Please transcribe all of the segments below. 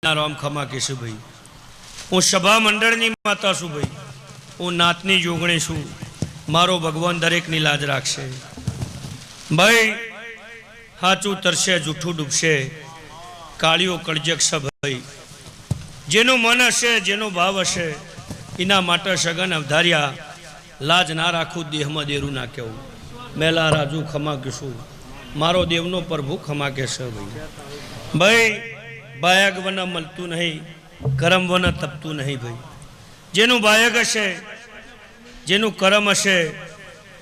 राम खमा केशु भाई हूँ सभा मंडळनी माता छू भाई हूँ नातनी जोगणी छू मारो भगवान दरेकनी लाज राखशे भाई हाचू तरसे जूठू डूबशे काळियो कळजक छ भाई जेनु मन हशे जेनो भाव हशे इना माटे सगन अवधार्या लाज ना राखू देहमां देरू ना केवू मेला राजू खमा केशु मारो देवनो प्रभु खमा केशे भाई भाई बायग वन मलतू नहीं करम वन तपतू नहीं भाई जेनु बायग हशे जेनु करम हशे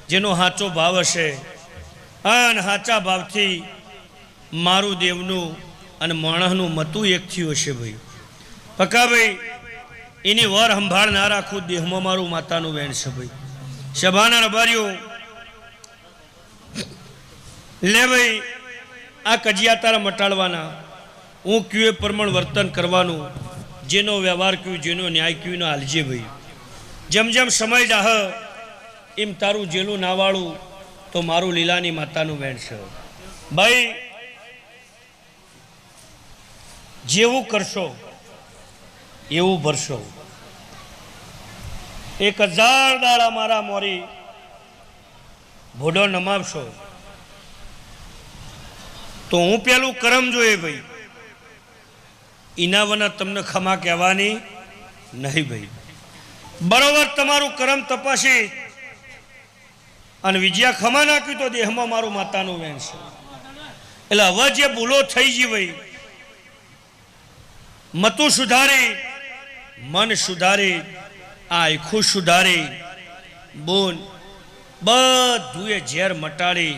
जेनो हाचो भाव हशे अन हाचा भावथी मारू देवनु अन माणसनु मतु एक थयुं हशे भाई पक्का भाई एनी वर संभाळ ना राखू देहमां मारू मातानु वेण छे भाई सभाना रबारियो ले भाई आ कजिया तारा मटाड़वाना हूँ क्यूए प्रमाण वर्तन करवानु जेनो व्यवहार क्यू जेनो न्याय क्यू ना हालजे भाई जम जम समय जाह एम तारू जेलू नावाड़ू तो मारू लीलानी मातानु वेण छे भाई जेवू करशो एवू भरशो 1000 दाड़ा मारा मोरी भोडो नमावशो तो हूँ पेलू करम जोए भाई इनावना तमने खमा कहवानी नहीं भाई बरोबर तमारू करम तपासी अने विजया खमा नाख्यु तो देहमां मारू मातानु वेण छे એટલે હવે જે ભૂલો થઈ ગઈ ભાઈ મતું સુધારી મન સુધારી આ આખું સુધારી બોન બધું એ ઝેર મટાડી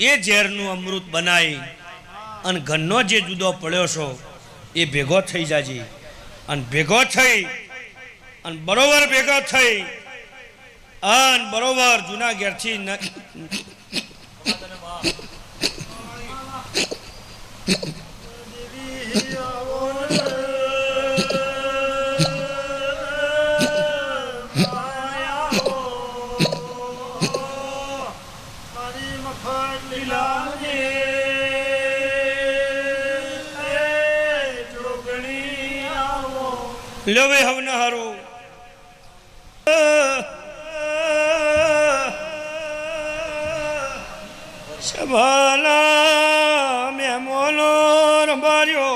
એ ઝેરનું અમૃત બનાવી અને ઘરનો જે જુદો પડ્યો છો એ ભેગો થઈ જાજી અને ભેગો થઈ અને બરોબર ભેગો થઈ અને બરોબર જૂના ઘેરથી लो वे हवना हारो सभाना मेमोनो रबारियो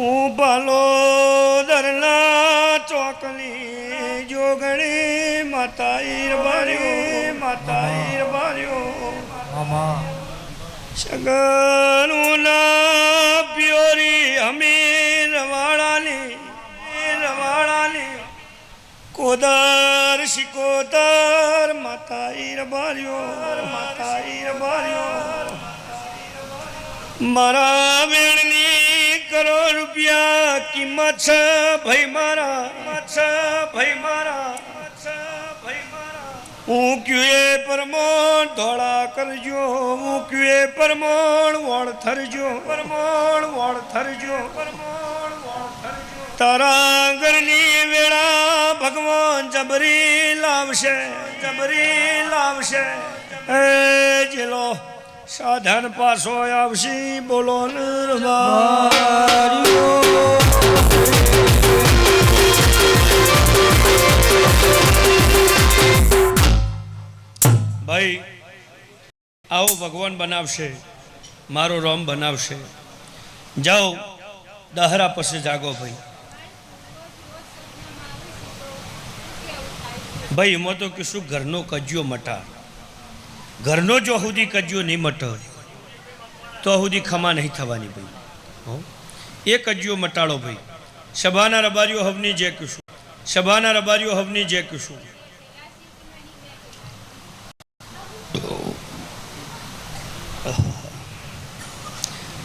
ऊपालो दरना चौकली जोगणी माताईर बारियो मामा सगनुना प्योरी हमीर रवाड़ानी कोदार शिकोदार माताईर बारियो मारा वेणनी करोड़ रुपया कीमत छे भाई मारा हूँ क्यूए परमोण धोड़ा करजो हूँ क्यूए परमोण वोड़ थरजो तारा घरनी वेड़ा भगवान जबरी लावशे ए जिलो साधन पासो आवशी बोलो नरबारियो भाई आओ भगवान बनावशे मारो रोम बनावशे जाओ दहरा पसे जागो भाई भाई एमां तो कीशुं घरनो कजियो मटा घरनो जो हुदी कजियो नहीं मटे तो हुदी खमा नहीं थवानी भाई हो ए कजियो मटाड़ो भाई सभाना रबारियो हवनी जय कीशुं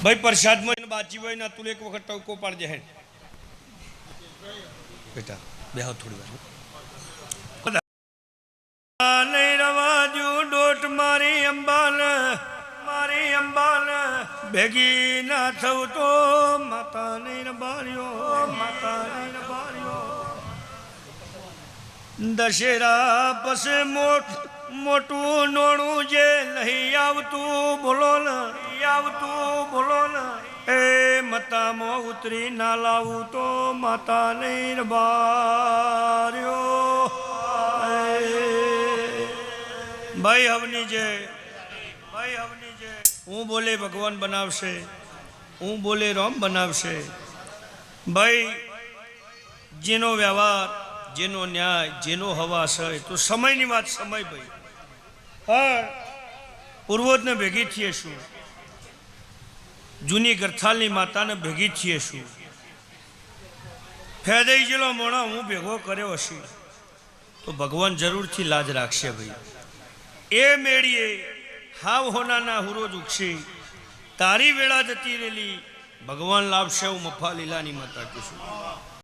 भाई प्रसाद में बाची हुई ना तुले एक वक्त टोको पड़ जाए बेटा बेहो थोड़ी बार नहीं रवाजू डोट मारी अंबाल भेगी ना थव तो माता नहीं रबारियो दशेरा पसे मोट મોટું નોણું જે નહીં આવતું બોલો ને આવતું બોલો ને એ મતામાં ઉતરી ના લાવું તો માતા નહીં બાર્યો ભાઈ હવની જે હું બોલે ભગવાન બનાવશે, હું બોલે રામ બનાવશે. ભાઈ જેનો વ્યવહાર, જેનો ન્યાય, જેનો હવાસય તો સમયની વાત સમય ભાઈ. પણ પૂર્વજને ભેગી થઈએ શું, જૂની ગરથાલની માતાને ભેગી થઈએ શું, ફેદાઈ જેલો મોણા હું ભેગો કર્યો હશે તો ભગવાન જરૂરથી લાજ રાખશે ભાઈ. એ મેળીએ હાવ હોનાના હુરોજ ઉગશે, તારી વેળા જતી રેલી ભગવાન લાવશે. હું મફા લીલાની માતા કહીશું.